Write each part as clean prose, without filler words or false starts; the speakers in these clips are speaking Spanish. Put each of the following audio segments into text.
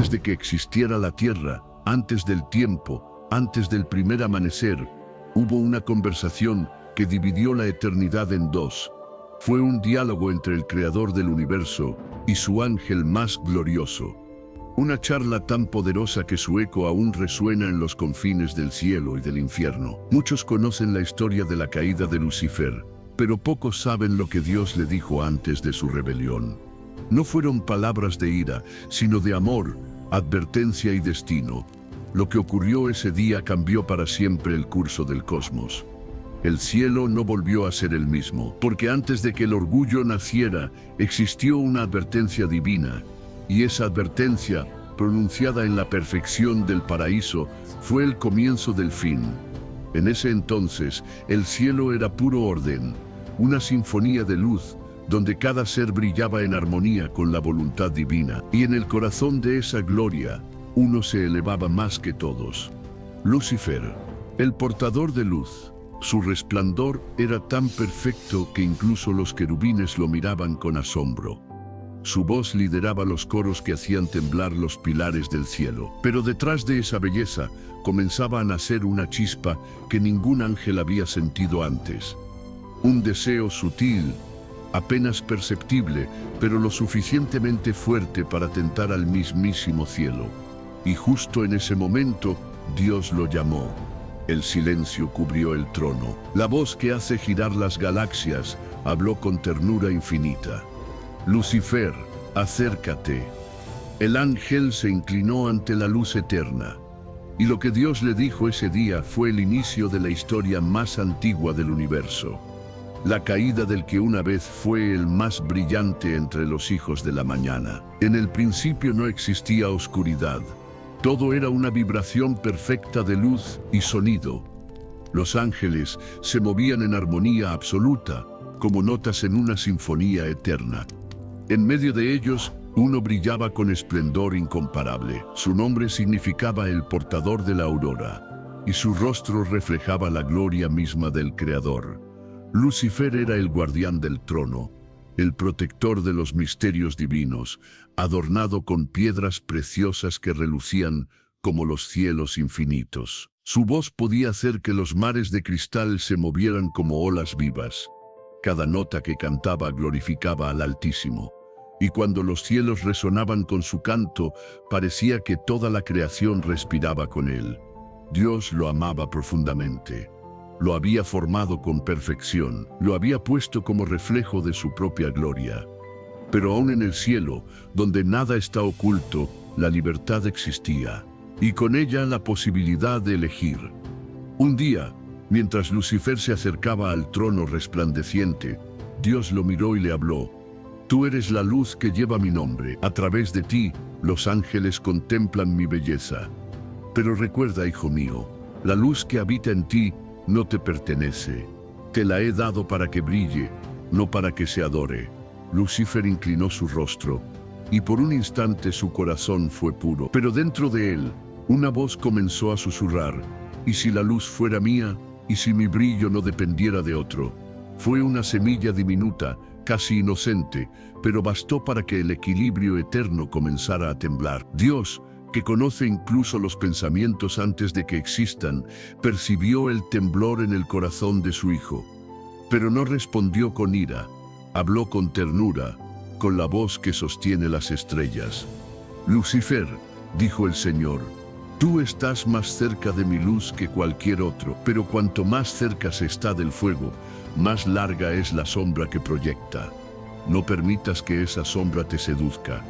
Antes de que existiera la tierra, antes del tiempo, antes del primer amanecer, hubo una conversación que dividió la eternidad en dos. Fue un diálogo entre el Creador del universo y su ángel más glorioso. Una charla tan poderosa que su eco aún resuena en los confines del cielo y del infierno. Muchos conocen la historia de la caída de Lucifer, pero pocos saben lo que Dios le dijo antes de su rebelión. No fueron palabras de ira, sino de amor, advertencia y destino. Lo que ocurrió ese día cambió para siempre el curso del cosmos. El cielo no volvió a ser el mismo, porque antes de que el orgullo naciera, existió una advertencia divina, y esa advertencia, pronunciada en la perfección del paraíso, fue el comienzo del fin. En ese entonces, el cielo era puro orden, una sinfonía de luz, donde cada ser brillaba en armonía con la voluntad divina, y en el corazón de esa gloria, uno se elevaba más que todos. Lucifer, el portador de luz. Su resplandor era tan perfecto que incluso los querubines lo miraban con asombro. Su voz lideraba los coros que hacían temblar los pilares del cielo. Pero detrás de esa belleza comenzaba a nacer una chispa que ningún ángel había sentido antes. Un deseo sutil, apenas perceptible, pero lo suficientemente fuerte para tentar al mismísimo cielo. Y justo en ese momento, Dios lo llamó. El silencio cubrió el trono. La voz que hace girar las galaxias habló con ternura infinita. Lucifer, acércate. El ángel se inclinó ante la luz eterna. Y lo que Dios le dijo ese día fue el inicio de la historia más antigua del universo. La caída del que una vez fue el más brillante entre los hijos de la mañana. En el principio no existía oscuridad. Todo era una vibración perfecta de luz y sonido. Los ángeles se movían en armonía absoluta, como notas en una sinfonía eterna. En medio de ellos, uno brillaba con esplendor incomparable. Su nombre significaba el portador de la aurora, y su rostro reflejaba la gloria misma del Creador. Lucifer era el guardián del trono, el protector de los misterios divinos, adornado con piedras preciosas que relucían como los cielos infinitos. Su voz podía hacer que los mares de cristal se movieran como olas vivas. Cada nota que cantaba glorificaba al Altísimo, y cuando los cielos resonaban con su canto, parecía que toda la creación respiraba con él. Dios lo amaba profundamente. Lo había formado con perfección, lo había puesto como reflejo de su propia gloria. Pero aún en el cielo, donde nada está oculto, la libertad existía, y con ella la posibilidad de elegir. Un día, mientras Lucifer se acercaba al trono resplandeciente, Dios lo miró y le habló: «Tú eres la luz que lleva mi nombre. A través de ti, los ángeles contemplan mi belleza. Pero recuerda, hijo mío, la luz que habita en ti no te pertenece. Te la he dado para que brille, no para que se adore». Lucifer inclinó su rostro, y por un instante su corazón fue puro. Pero dentro de él, una voz comenzó a susurrar: «¿Y si la luz fuera mía? ¿Y si mi brillo no dependiera de otro?». Fue una semilla diminuta, casi inocente, pero bastó para que el equilibrio eterno comenzara a temblar. Dios, que conoce incluso los pensamientos antes de que existan, percibió el temblor en el corazón de su hijo. Pero no respondió con ira, habló con ternura, con la voz que sostiene las estrellas. «Lucifer», dijo el Señor, «tú estás más cerca de mi luz que cualquier otro, pero cuanto más cerca se está del fuego, más larga es la sombra que proyecta. No permitas que esa sombra te seduzca.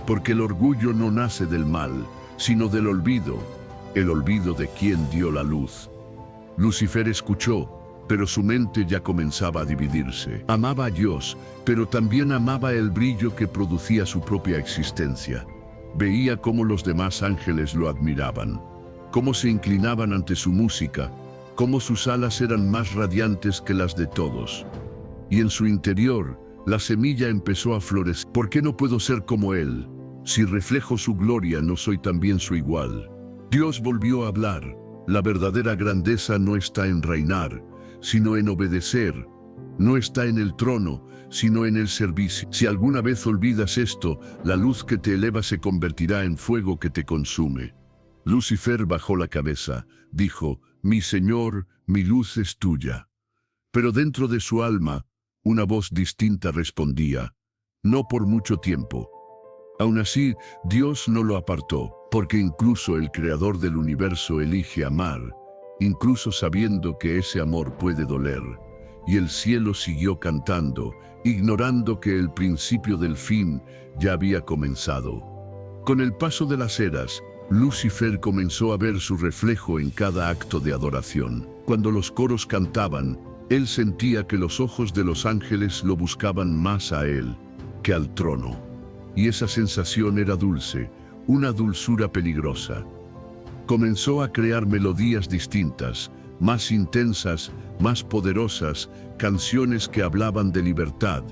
Porque el orgullo no nace del mal, sino del olvido, el olvido de quien dio la luz». Lucifer escuchó, pero su mente ya comenzaba a dividirse. Amaba a Dios, pero también amaba el brillo que producía su propia existencia. Veía cómo los demás ángeles lo admiraban, cómo se inclinaban ante su música, cómo sus alas eran más radiantes que las de todos. Y en su interior, la semilla empezó a florecer. ¿Por qué no puedo ser como él? Si reflejo su gloria, ¿no soy también su igual? Dios volvió a hablar. La verdadera grandeza no está en reinar, sino en obedecer. no está en el trono, sino en el servicio. Si alguna vez olvidas esto, la luz que te eleva se convertirá en fuego que te consume. Lucifer bajó la cabeza, dijo, mi Señor, mi luz es tuya. Pero dentro de su alma, una voz distinta respondía, no por mucho tiempo. Aún así, Dios no lo apartó, porque incluso el Creador del universo elige amar, incluso sabiendo que ese amor puede doler. Y el cielo siguió cantando, ignorando que el principio del fin ya había comenzado. Con el paso de las eras, Lucifer comenzó a ver su reflejo en cada acto de adoración. Cuando los coros cantaban, él sentía que los ojos de los ángeles lo buscaban más a él que al trono. Y esa sensación era dulce, una dulzura peligrosa. Comenzó a crear melodías distintas, más intensas, más poderosas, canciones que hablaban de libertad,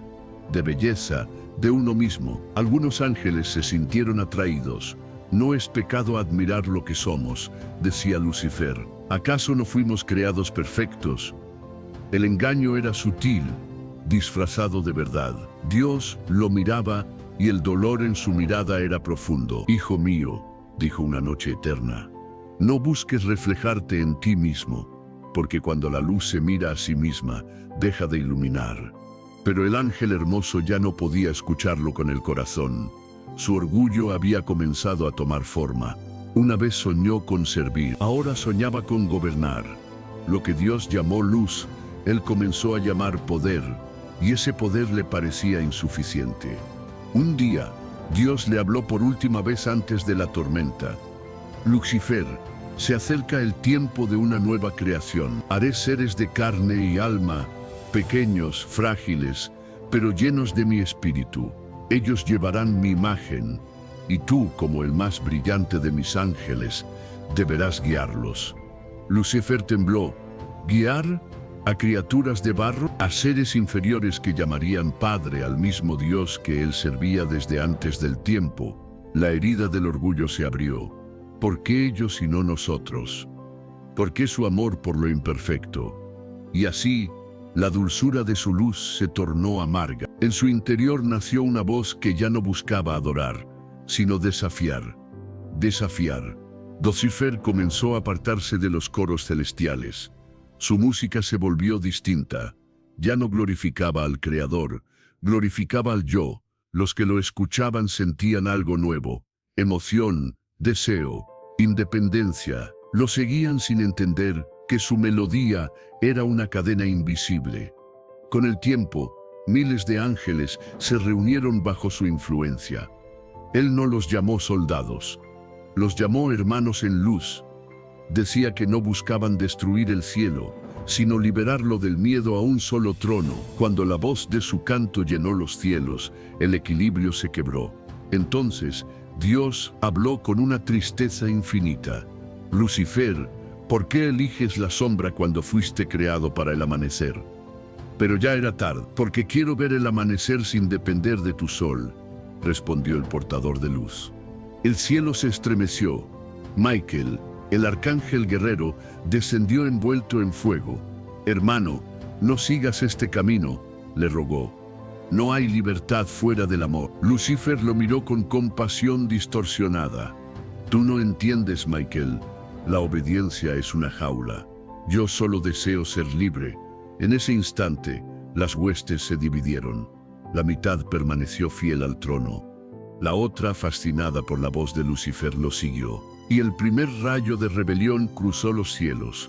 de belleza, de uno mismo. Algunos ángeles se sintieron atraídos. No es pecado admirar lo que somos, decía Lucifer. ¿Acaso no fuimos creados perfectos? El engaño era sutil, disfrazado de verdad. Dios lo miraba y el dolor en su mirada era profundo. Hijo mío, dijo una noche eterna, no busques reflejarte en ti mismo, porque cuando la luz se mira a sí misma, deja de iluminar. Pero el ángel hermoso ya no podía escucharlo con el corazón. Su orgullo había comenzado a tomar forma. Una vez soñó con servir, ahora soñaba con gobernar. Lo que Dios llamó luz, él comenzó a llamar poder, y ese poder le parecía insuficiente. Un día, Dios le habló por última vez antes de la tormenta. Lucifer, se acerca el tiempo de una nueva creación. Haré seres de carne y alma, pequeños, frágiles, pero llenos de mi espíritu. Ellos llevarán mi imagen, y tú, como el más brillante de mis ángeles, deberás guiarlos. Lucifer tembló. ¿Guiar a criaturas de barro? A seres inferiores que llamarían Padre al mismo Dios que él servía desde antes del tiempo. La herida del orgullo se abrió. ¿Por qué ellos y no nosotros? ¿Por qué su amor por lo imperfecto? Y así, la dulzura de su luz se tornó amarga. En su interior nació una voz que ya no buscaba adorar, sino desafiar. Desafiar. Lucifer comenzó a apartarse de los coros celestiales. Su música se volvió distinta. Ya no glorificaba al Creador, glorificaba al yo. Los que lo escuchaban sentían algo nuevo, emoción, deseo, independencia. Lo seguían sin entender que su melodía era una cadena invisible. Con el tiempo, miles de ángeles se reunieron bajo su influencia. Él no los llamó soldados, los llamó hermanos en luz. Decía que no buscaban destruir el cielo, sino liberarlo del miedo a un solo trono. Cuando la voz de su canto llenó los cielos, el equilibrio se quebró. Entonces, Dios habló con una tristeza infinita. Lucifer, ¿por qué eliges la sombra cuando fuiste creado para el amanecer? Pero ya era tarde, porque quiero ver el amanecer sin depender de tu sol, respondió el portador de luz. El cielo se estremeció. Michael, el arcángel guerrero, descendió envuelto en fuego. Hermano, no sigas este camino, le rogó. No hay libertad fuera del amor. Lucifer lo miró con compasión distorsionada. Tú no entiendes, Michael. La obediencia es una jaula. Yo solo deseo ser libre. En ese instante, las huestes se dividieron. La mitad permaneció fiel al trono. La otra, fascinada por la voz de Lucifer, lo siguió. Y el primer rayo de rebelión cruzó los cielos.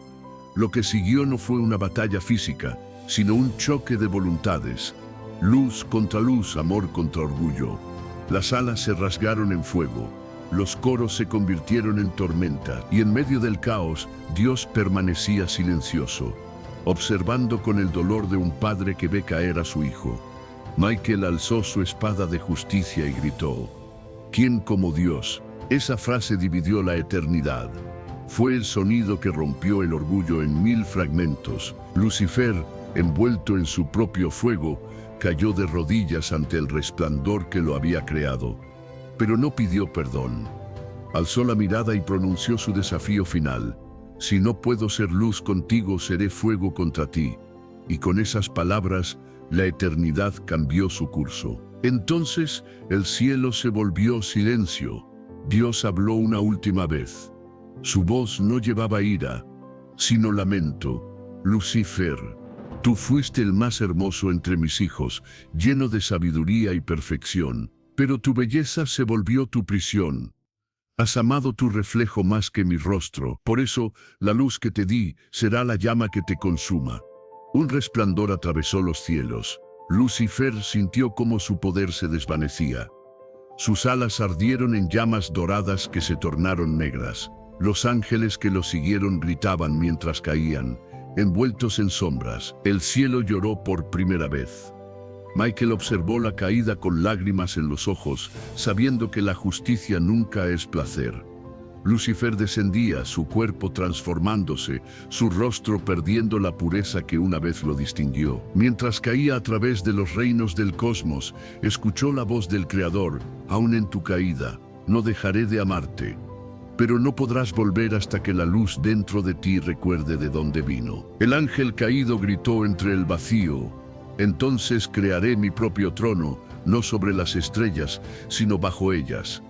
Lo que siguió no fue una batalla física, sino un choque de voluntades. Luz contra luz, amor contra orgullo. Las alas se rasgaron en fuego. Los coros se convirtieron en tormenta. Y en medio del caos, Dios permanecía silencioso, observando con el dolor de un padre que ve caer a su hijo. Michael alzó su espada de justicia y gritó: ¿Quién como Dios? Esa frase dividió la eternidad. Fue el sonido que rompió el orgullo en 1000 fragmentos. Lucifer, envuelto en su propio fuego, cayó de rodillas ante el resplandor que lo había creado. Pero no pidió perdón. Alzó la mirada y pronunció su desafío final: Si no puedo ser luz contigo, seré fuego contra ti. y con esas palabras la eternidad cambió su curso. Entonces el cielo se volvió silencio. Dios habló una última vez. Su voz no llevaba ira, sino lamento. Lucifer, tú fuiste el más hermoso entre mis hijos, lleno de sabiduría y perfección, pero tu belleza se volvió tu prisión. Has amado tu reflejo más que mi rostro, por eso la luz que te di será la llama que te consuma. Un resplandor atravesó los cielos. Lucifer sintió cómo su poder se desvanecía. Sus alas ardieron en llamas doradas que se tornaron negras. Los ángeles que lo siguieron gritaban mientras caían, envueltos en sombras. El cielo lloró por primera vez. Michael observó la caída con lágrimas en los ojos, sabiendo que la justicia nunca es placer. Lucifer descendía, su cuerpo transformándose, su rostro perdiendo la pureza que una vez lo distinguió. Mientras caía a través de los reinos del cosmos, escuchó la voz del Creador: aún en tu caída, no dejaré de amarte. Pero no podrás volver hasta que la luz dentro de ti recuerde de dónde vino. El ángel caído gritó entre el vacío: entonces crearé mi propio trono, no sobre las estrellas, sino bajo ellas.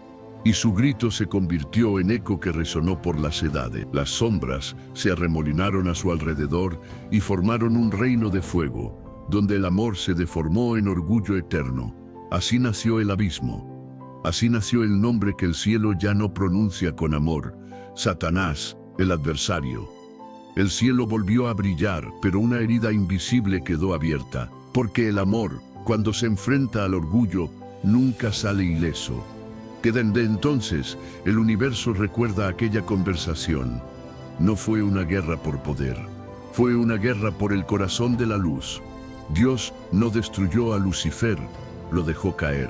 Y su grito se convirtió en eco que resonó por las edades. Las sombras se arremolinaron a su alrededor y formaron un reino de fuego, donde el amor se deformó en orgullo eterno. Así nació el abismo. Así nació el nombre que el cielo ya no pronuncia con amor: Satanás, el adversario. El cielo volvió a brillar, pero una herida invisible quedó abierta, porque el amor, cuando se enfrenta al orgullo, nunca sale ileso. Desde entonces, el universo recuerda aquella conversación. No fue una guerra por poder, fue una guerra por el corazón de la luz. Dios no destruyó a Lucifer, lo dejó caer,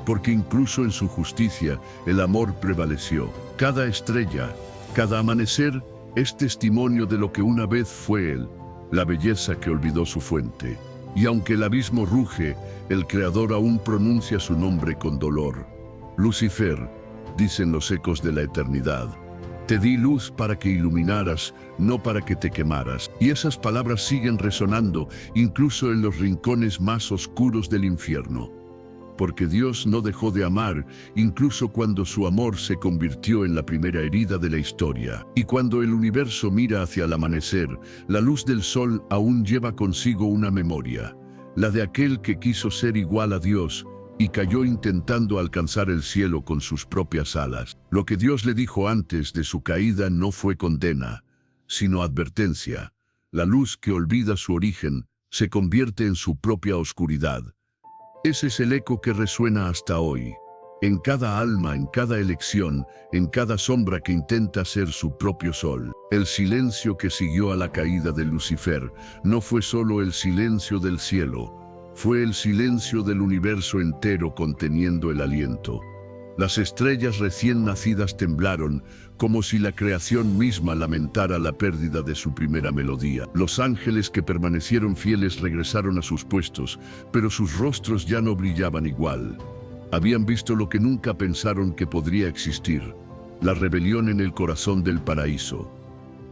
porque incluso en su justicia el amor prevaleció. Cada estrella, cada amanecer es testimonio de lo que una vez fue él, la belleza que olvidó su fuente. Y aunque el abismo ruge, el Creador aún pronuncia su nombre con dolor. Lucifer, dicen los ecos de la eternidad, te di luz para que iluminaras, no para que te quemaras. Y esas palabras siguen resonando, incluso en los rincones más oscuros del infierno. Porque Dios no dejó de amar, incluso cuando su amor se convirtió en la primera herida de la historia. Y cuando el universo mira hacia el amanecer, la luz del sol aún lleva consigo una memoria, la de aquel que quiso ser igual a Dios, y cayó intentando alcanzar el cielo con sus propias alas. Lo que Dios le dijo antes de su caída no fue condena, sino advertencia. La luz que olvida su origen se convierte en su propia oscuridad. Ese es el eco que resuena hasta hoy. En cada alma, en cada elección, en cada sombra que intenta ser su propio sol. El silencio que siguió a la caída de Lucifer no fue solo el silencio del cielo, fue el silencio del universo entero conteniendo el aliento. Las estrellas recién nacidas temblaron, como si la creación misma lamentara la pérdida de su primera melodía. Los ángeles que permanecieron fieles regresaron a sus puestos, pero sus rostros ya no brillaban igual. Habían visto lo que nunca pensaron que podría existir: la rebelión en el corazón del paraíso.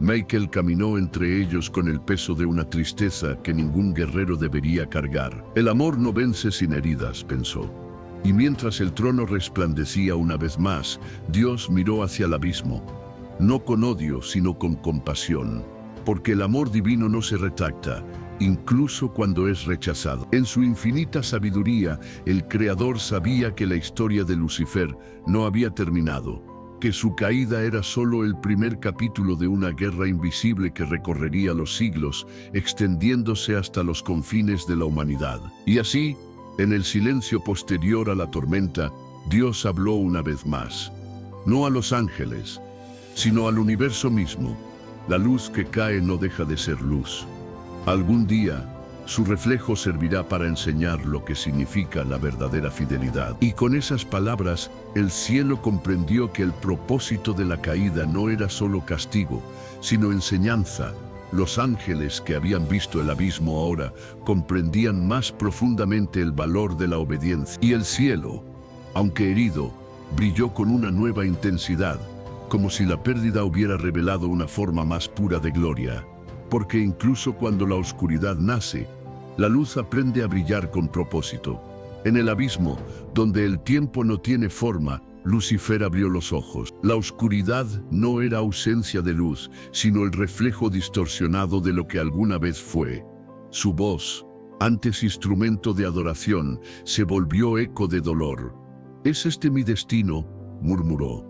Michael caminó entre ellos con el peso de una tristeza que ningún guerrero debería cargar. El amor no vence sin heridas, pensó. Y mientras el trono resplandecía una vez más, Dios miró hacia el abismo, no con odio, sino con compasión, porque el amor divino no se retracta, incluso cuando es rechazado. En su infinita sabiduría, el Creador sabía que la historia de Lucifer no había terminado, que su caída era solo el primer capítulo de una guerra invisible que recorrería los siglos, extendiéndose hasta los confines de la humanidad. Y así, en el silencio posterior a la tormenta, Dios habló una vez más. No a los ángeles, sino al universo mismo. La luz que cae no deja de ser luz. Algún día, su reflejo servirá para enseñar lo que significa la verdadera fidelidad. Y con esas palabras, el cielo comprendió que el propósito de la caída no era solo castigo, sino enseñanza. Los ángeles que habían visto el abismo ahora comprendían más profundamente el valor de la obediencia. Y el cielo, aunque herido, brilló con una nueva intensidad, como si la pérdida hubiera revelado una forma más pura de gloria. porque incluso cuando la oscuridad nace, la luz aprende a brillar con propósito. En el abismo, donde el tiempo no tiene forma, Lucifer abrió los ojos. La oscuridad no era ausencia de luz, sino el reflejo distorsionado de lo que alguna vez fue. Su voz, antes instrumento de adoración, se volvió eco de dolor. «¿Es este mi destino?», murmuró.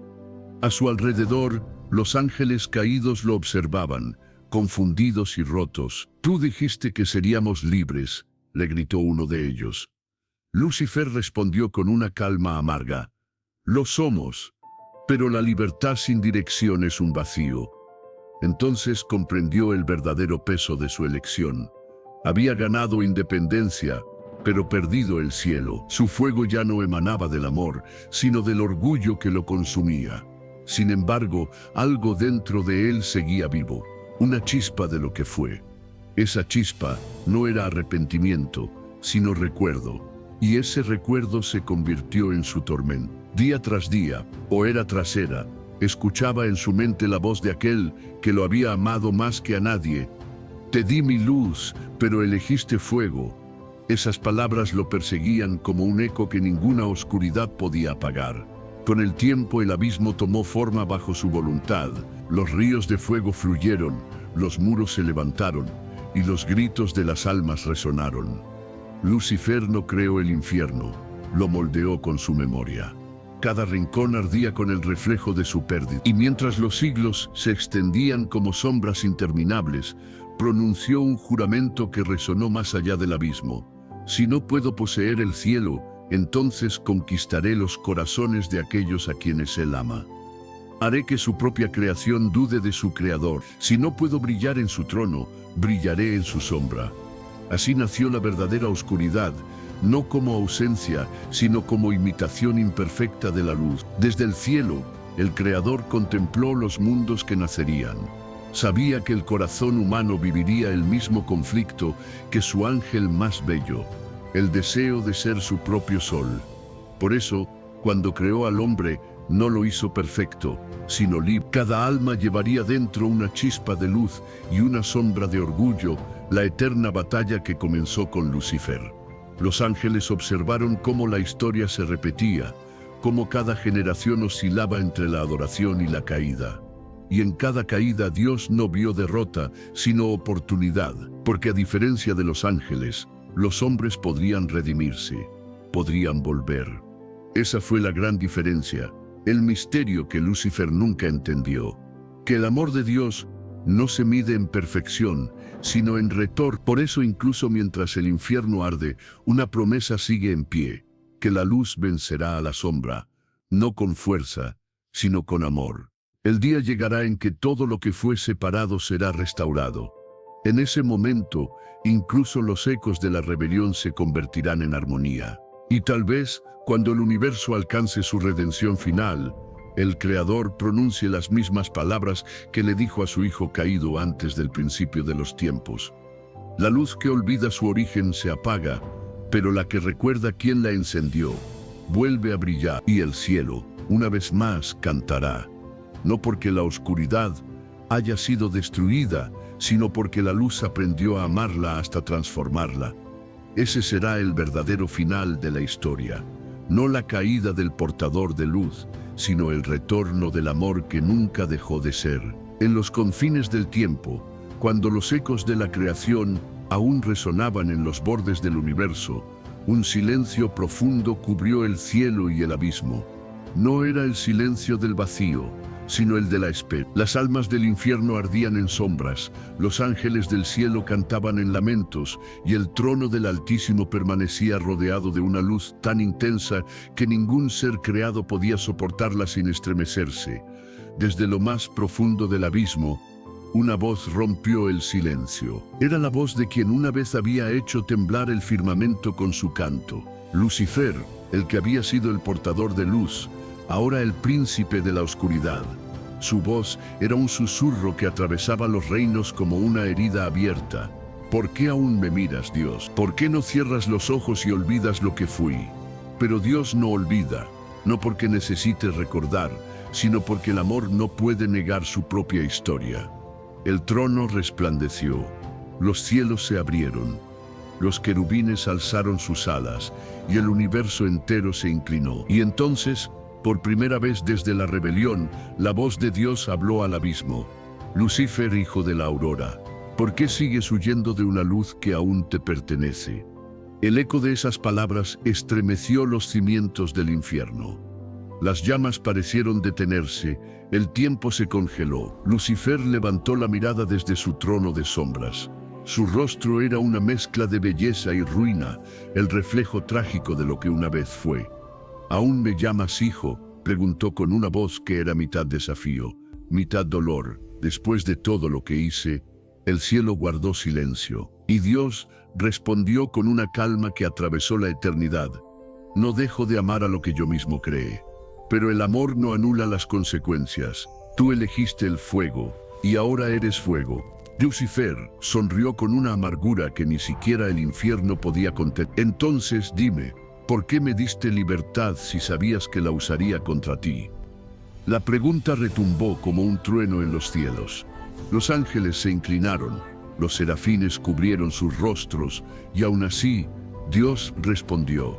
A su alrededor, los ángeles caídos lo observaban, confundidos y rotos. «Tú dijiste que seríamos libres», le gritó uno de ellos. Lucifer respondió con una calma amarga. «Lo somos, pero la libertad sin dirección es un vacío». Entonces comprendió el verdadero peso de su elección. Había ganado independencia, pero perdido el cielo. Su fuego ya no emanaba del amor, sino del orgullo que lo consumía. Sin embargo, algo dentro de él seguía vivo, una chispa de lo que fue. Esa chispa no era arrepentimiento, sino recuerdo, y ese recuerdo se convirtió en su tormento. Día tras día, hora tras hora, escuchaba en su mente la voz de aquel que lo había amado más que a nadie. «Te di mi luz, pero elegiste fuego». Esas palabras lo perseguían como un eco que ninguna oscuridad podía apagar. Con el tiempo el abismo tomó forma bajo su voluntad. Los ríos de fuego fluyeron, los muros se levantaron y los gritos de las almas resonaron. Lucifer no creó el infierno, lo moldeó con su memoria. Cada rincón ardía con el reflejo de su pérdida. Y mientras los siglos se extendían como sombras interminables, pronunció un juramento que resonó más allá del abismo. «Si no puedo poseer el cielo, entonces conquistaré los corazones de aquellos a quienes él ama. Haré que su propia creación dude de su creador. Si no puedo brillar en su trono, brillaré en su sombra». Así nació la verdadera oscuridad, no como ausencia, sino como imitación imperfecta de la luz. Desde el cielo, el Creador contempló los mundos que nacerían. Sabía que el corazón humano viviría el mismo conflicto que su ángel más bello, el deseo de ser su propio sol. Por eso, cuando creó al hombre, no lo hizo perfecto, sino libre. Cada alma llevaría dentro una chispa de luz y una sombra de orgullo, la eterna batalla que comenzó con Lucifer. Los ángeles observaron cómo la historia se repetía, cómo cada generación oscilaba entre la adoración y la caída. Y en cada caída Dios no vio derrota, sino oportunidad, porque a diferencia de los ángeles, los hombres podrían redimirse, podrían volver. Esa fue la gran diferencia, el misterio que Lucifer nunca entendió, que el amor de Dios no se mide en perfección, sino en retorno. Por eso incluso mientras el infierno arde, una promesa sigue en pie, que la luz vencerá a la sombra, no con fuerza, sino con amor. El día llegará en que todo lo que fue separado será restaurado. En ese momento, incluso los ecos de la rebelión se convertirán en armonía. Y tal vez, cuando el universo alcance su redención final, el Creador pronuncie las mismas palabras que le dijo a su Hijo caído antes del principio de los tiempos. La luz que olvida su origen se apaga, pero la que recuerda quién la encendió, vuelve a brillar, y el cielo, una vez más, cantará. No porque la oscuridad haya sido destruida, sino porque la luz aprendió a amarla hasta transformarla. Ese será el verdadero final de la historia, no la caída del portador de luz, sino el retorno del amor que nunca dejó de ser. En los confines del tiempo, cuando los ecos de la creación aún resonaban en los bordes del universo, un silencio profundo cubrió el cielo y el abismo. No era el silencio del vacío, sino el de la espera. Las almas del infierno ardían en sombras, los ángeles del cielo cantaban en lamentos, y el trono del Altísimo permanecía rodeado de una luz tan intensa que ningún ser creado podía soportarla sin estremecerse. Desde lo más profundo del abismo, una voz rompió el silencio. Era la voz de quien una vez había hecho temblar el firmamento con su canto. Lucifer, el que había sido el portador de luz, ahora el príncipe de la oscuridad. Su voz era un susurro que atravesaba los reinos como una herida abierta. ¿Por qué aún me miras, Dios? ¿Por qué no cierras los ojos y olvidas lo que fui? Pero Dios no olvida, no porque necesite recordar, sino porque el amor no puede negar su propia historia. El trono resplandeció, los cielos se abrieron, los querubines alzaron sus alas y el universo entero se inclinó. Y entonces, por primera vez desde la rebelión, la voz de Dios habló al abismo. Lucifer, hijo de la aurora, ¿por qué sigues huyendo de una luz que aún te pertenece? El eco de esas palabras estremeció los cimientos del infierno. Las llamas parecieron detenerse, el tiempo se congeló. Lucifer levantó la mirada desde su trono de sombras. Su rostro era una mezcla de belleza y ruina, el reflejo trágico de lo que una vez fue. ¿Aún me llamas hijo?, preguntó con una voz que era mitad desafío, mitad dolor. Después de todo lo que hice, el cielo guardó silencio, y Dios respondió con una calma que atravesó la eternidad. No dejo de amar a lo que yo mismo creé, pero el amor no anula las consecuencias. Tú elegiste el fuego, y ahora eres fuego. Lucifer sonrió con una amargura que ni siquiera el infierno podía contener. Entonces dime, ¿por qué me diste libertad si sabías que la usaría contra ti? La pregunta retumbó como un trueno en los cielos. Los ángeles se inclinaron, los serafines cubrieron sus rostros, y aún así, Dios respondió: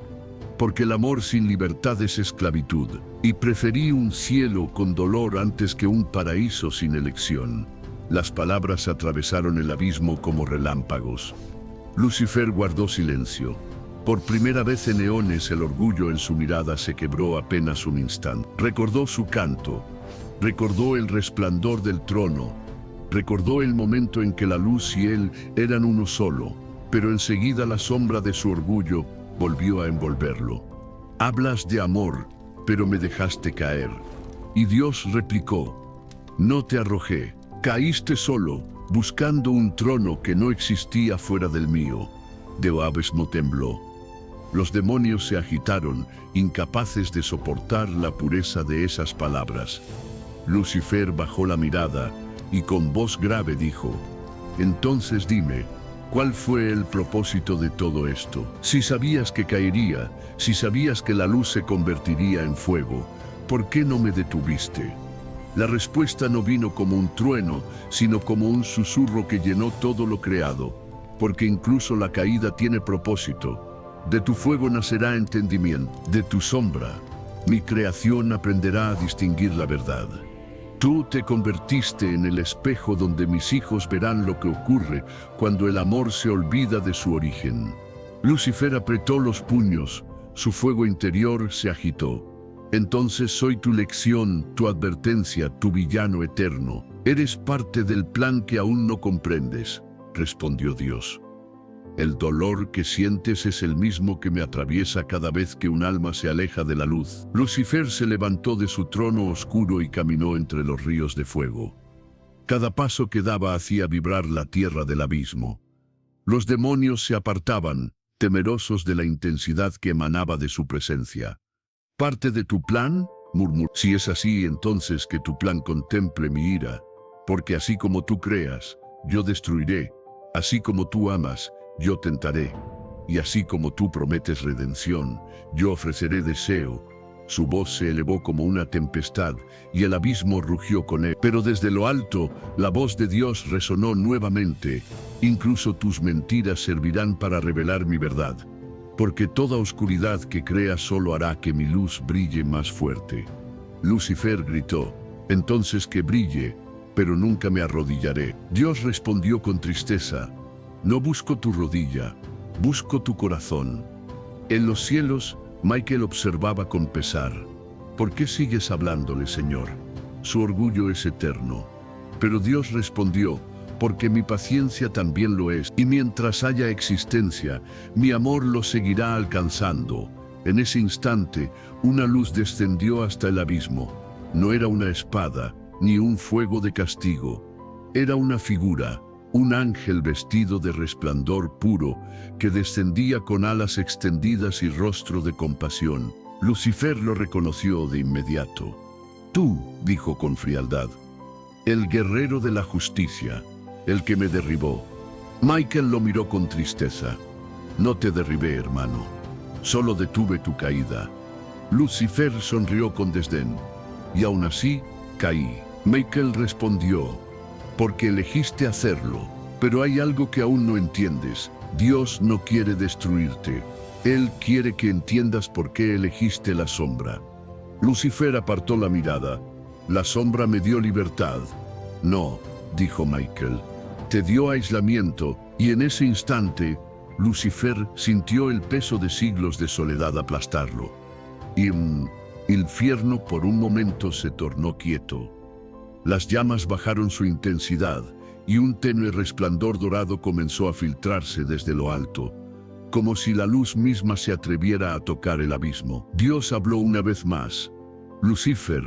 porque el amor sin libertad es esclavitud, y preferí un cielo con dolor antes que un paraíso sin elección. Las palabras atravesaron el abismo como relámpagos. Lucifer guardó silencio. Por primera vez en eones el orgullo en su mirada se quebró apenas un instante. Recordó su canto, recordó el resplandor del trono, recordó el momento en que la luz y él eran uno solo, pero enseguida la sombra de su orgullo volvió a envolverlo. Hablas de amor, pero me dejaste caer. Y Dios replicó: no te arrojé, caíste solo, buscando un trono que no existía fuera del mío. De abismo tembló. Los demonios se agitaron, incapaces de soportar la pureza de esas palabras. Lucifer bajó la mirada y con voz grave dijo: entonces dime, ¿cuál fue el propósito de todo esto? Si sabías que caería, si sabías que la luz se convertiría en fuego, ¿por qué no me detuviste? La respuesta no vino como un trueno, sino como un susurro que llenó todo lo creado, porque incluso la caída tiene propósito. De tu fuego nacerá entendimiento, de tu sombra mi creación aprenderá a distinguir la verdad. Tú te convertiste en el espejo donde mis hijos verán lo que ocurre cuando el amor se olvida de su origen. Lucifer apretó los puños, su fuego interior se agitó. Entonces soy tu lección, tu advertencia, tu villano eterno. Eres parte del plan que aún no comprendes, respondió Dios. El dolor que sientes es el mismo que me atraviesa cada vez que un alma se aleja de la luz. Lucifer se levantó de su trono oscuro y caminó entre los ríos de fuego. Cada paso que daba hacía vibrar la tierra del abismo. Los demonios se apartaban, temerosos de la intensidad que emanaba de su presencia. ¿Parte de tu plan?, murmuró. Si es así, entonces que tu plan contemple mi ira, porque así como tú creas, yo destruiré, así como tú amas, yo tentaré, y así como tú prometes redención, yo ofreceré deseo. Su voz se elevó como una tempestad, y el abismo rugió con él. Pero desde lo alto, la voz de Dios resonó nuevamente: incluso tus mentiras servirán para revelar mi verdad, porque toda oscuridad que creas solo hará que mi luz brille más fuerte. Lucifer gritó: entonces que brille, pero nunca me arrodillaré. Dios respondió con tristeza: no busco tu rodilla, busco tu corazón. En los cielos, Michael observaba con pesar. ¿Por qué sigues hablándole, Señor? Su orgullo es eterno. Pero Dios respondió: porque mi paciencia también lo es, y mientras haya existencia, mi amor lo seguirá alcanzando. En ese instante, una luz descendió hasta el abismo. No era una espada, ni un fuego de castigo. Era una figura, un ángel vestido de resplandor puro, que descendía con alas extendidas y rostro de compasión. Lucifer lo reconoció de inmediato. Tú, dijo con frialdad, el guerrero de la justicia, el que me derribó. Michael lo miró con tristeza. No te derribé, hermano, solo detuve tu caída. Lucifer sonrió con desdén. Y aún así, caí. Michael respondió: porque elegiste hacerlo. Pero hay algo que aún no entiendes. Dios no quiere destruirte. Él quiere que entiendas por qué elegiste la sombra. Lucifer apartó la mirada. La sombra me dio libertad. No, dijo Michael. Te dio aislamiento, y en ese instante, Lucifer sintió el peso de siglos de soledad aplastarlo. Y el infierno por un momento se tornó quieto. Las llamas bajaron su intensidad, y un tenue resplandor dorado comenzó a filtrarse desde lo alto, como si la luz misma se atreviera a tocar el abismo. Dios habló una vez más. Lucifer,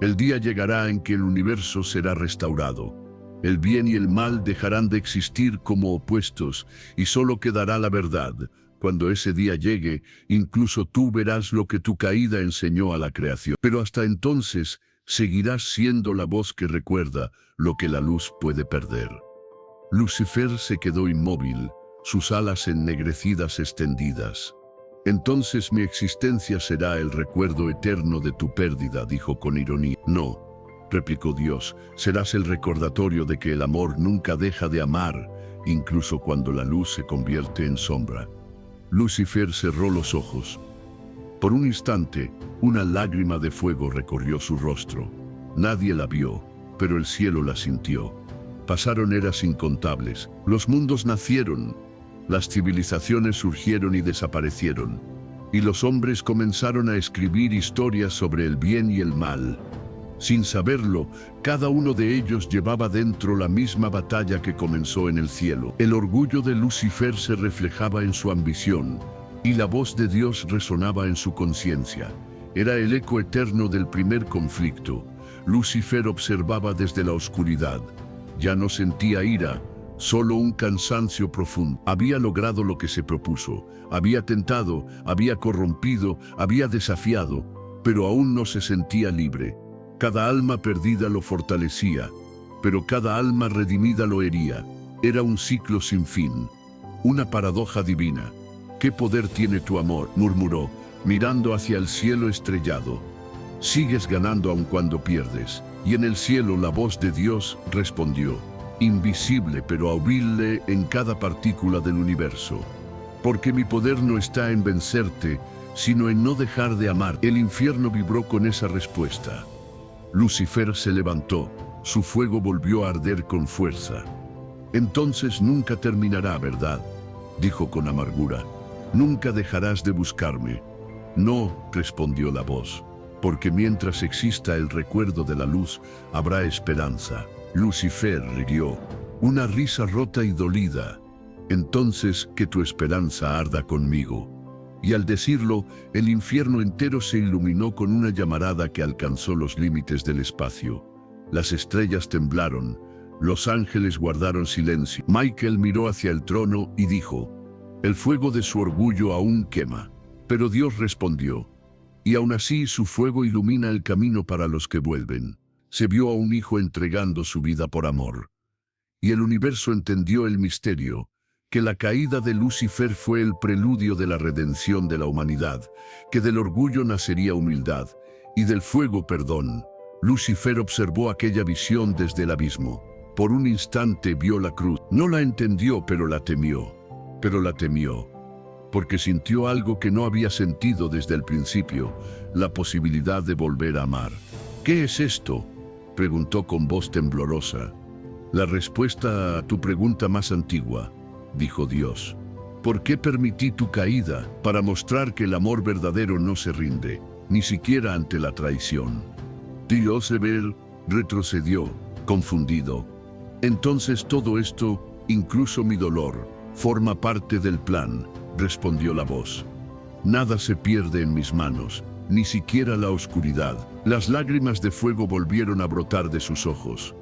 el día llegará en que el universo será restaurado. El bien y el mal dejarán de existir como opuestos y solo quedará la verdad. Cuando ese día llegue, incluso tú verás lo que tu caída enseñó a la creación. Pero hasta entonces, seguirás siendo la voz que recuerda lo que la luz puede perder. Lucifer se quedó inmóvil, sus alas ennegrecidas extendidas. Entonces mi existencia será el recuerdo eterno de tu pérdida, dijo con ironía. No, replicó Dios, serás el recordatorio de que el amor nunca deja de amar, incluso cuando la luz se convierte en sombra. Lucifer cerró los ojos. Por un instante, una lágrima de fuego recorrió su rostro. Nadie la vio, pero el cielo la sintió. Pasaron eras incontables, los mundos nacieron, las civilizaciones surgieron y desaparecieron, y los hombres comenzaron a escribir historias sobre el bien y el mal. Sin saberlo, cada uno de ellos llevaba dentro la misma batalla que comenzó en el cielo. El orgullo de Lucifer se reflejaba en su ambición, y la voz de Dios resonaba en su conciencia. Era el eco eterno del primer conflicto. Lucifer observaba desde la oscuridad. Ya no sentía ira, solo un cansancio profundo. Había logrado lo que se propuso. Había tentado, había corrompido, había desafiado, pero aún no se sentía libre. Cada alma perdida lo fortalecía, pero cada alma redimida lo hería. Era un ciclo sin fin, una paradoja divina. ¿Qué poder tiene tu amor?, murmuró, mirando hacia el cielo estrellado. Sigues ganando aun cuando pierdes. Y en el cielo la voz de Dios respondió, invisible pero audible en cada partícula del universo. Porque mi poder no está en vencerte, sino en no dejar de amar. El infierno vibró con esa respuesta. Lucifer se levantó, su fuego volvió a arder con fuerza. Entonces nunca terminará, ¿verdad?, dijo con amargura. Nunca dejarás de buscarme. No, respondió la voz, porque mientras exista el recuerdo de la luz, habrá esperanza. Lucifer rió, una risa rota y dolida. Entonces que tu esperanza arda conmigo. Y al decirlo, el infierno entero se iluminó con una llamarada que alcanzó los límites del espacio. Las estrellas temblaron, los ángeles guardaron silencio. Michael miró hacia el trono y dijo, el fuego de su orgullo aún quema. Pero Dios respondió, y aún así su fuego ilumina el camino para los que vuelven. Se vio a un hijo entregando su vida por amor. Y el universo entendió el misterio, que la caída de Lucifer fue el preludio de la redención de la humanidad, que del orgullo nacería humildad, y del fuego perdón. Lucifer observó aquella visión desde el abismo. Por un instante vio la cruz. No la entendió, pero la temió. Porque sintió algo que no había sentido desde el principio, la posibilidad de volver a amar. ¿Qué es esto?, preguntó con voz temblorosa. La respuesta a tu pregunta más antigua, dijo Dios. ¿Por qué permití tu caída? Para mostrar que el amor verdadero no se rinde, ni siquiera ante la traición. Dios retrocedió, confundido. Entonces todo esto, incluso mi dolor, forma parte del plan, respondió la voz. Nada se pierde en mis manos, ni siquiera la oscuridad. Las lágrimas de fuego volvieron a brotar de sus ojos.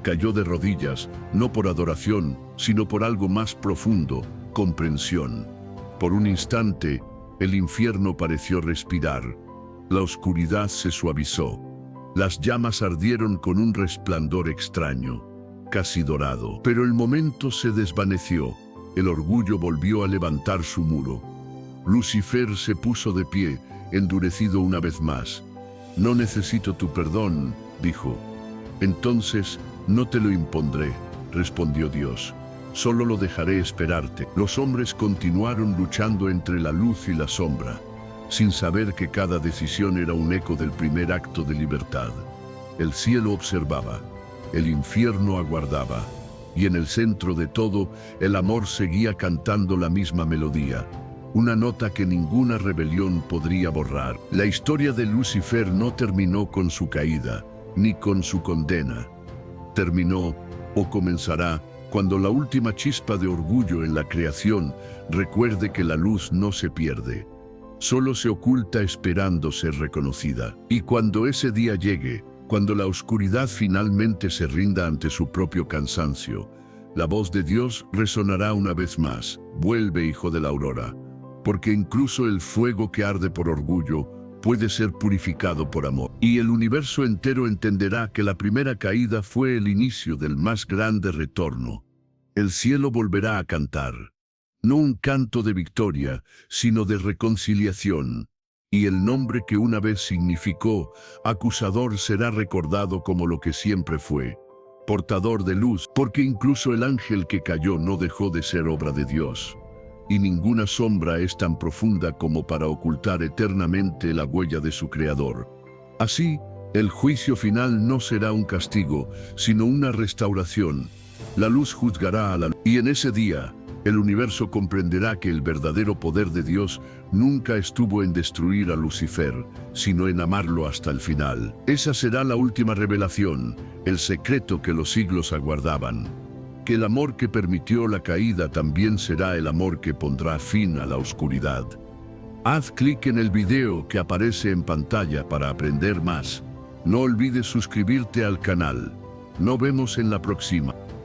Cayó de rodillas, no por adoración, sino por algo más profundo, comprensión. Por un instante, el infierno pareció respirar. La oscuridad se suavizó. Las llamas ardieron con un resplandor extraño, casi dorado. Pero el momento se desvaneció. El orgullo volvió a levantar su muro. Lucifer se puso de pie, endurecido una vez más. No necesito tu perdón, dijo. Entonces, No te lo impondré, respondió Dios. Solo lo dejaré esperarte. Los hombres continuaron luchando entre la luz y la sombra, sin saber que cada decisión era un eco del primer acto de libertad. El cielo observaba, el infierno aguardaba, y en el centro de todo, el amor seguía cantando la misma melodía, una nota que ninguna rebelión podría borrar. La historia de Lucifer no terminó con su caída, ni con su condena. Terminó, o comenzará, cuando la última chispa de orgullo en la creación recuerde que la luz no se pierde, solo se oculta esperando ser reconocida. Y cuando ese día llegue, cuando la oscuridad finalmente se rinda ante su propio cansancio, la voz de Dios resonará una vez más: vuelve, hijo de la aurora, porque incluso el fuego que arde por orgullo puede ser purificado por amor. Y el universo entero entenderá que la primera caída fue el inicio del más grande retorno. El cielo volverá a cantar, no un canto de victoria, sino de reconciliación. Y el nombre que una vez significó acusador será recordado como lo que siempre fue: portador de luz, porque incluso el ángel que cayó no dejó de ser obra de Dios. Y ninguna sombra es tan profunda como para ocultar eternamente la huella de su creador. Así, el juicio final no será un castigo, sino una restauración. La luz juzgará a la luz, y en ese día, el universo comprenderá que el verdadero poder de Dios nunca estuvo en destruir a Lucifer, sino en amarlo hasta el final. Esa será la última revelación, el secreto que los siglos aguardaban. Que el amor que permitió la caída también será el amor que pondrá fin a la oscuridad. Haz clic en el video que aparece en pantalla para aprender más. No olvides suscribirte al canal. Nos vemos en la próxima.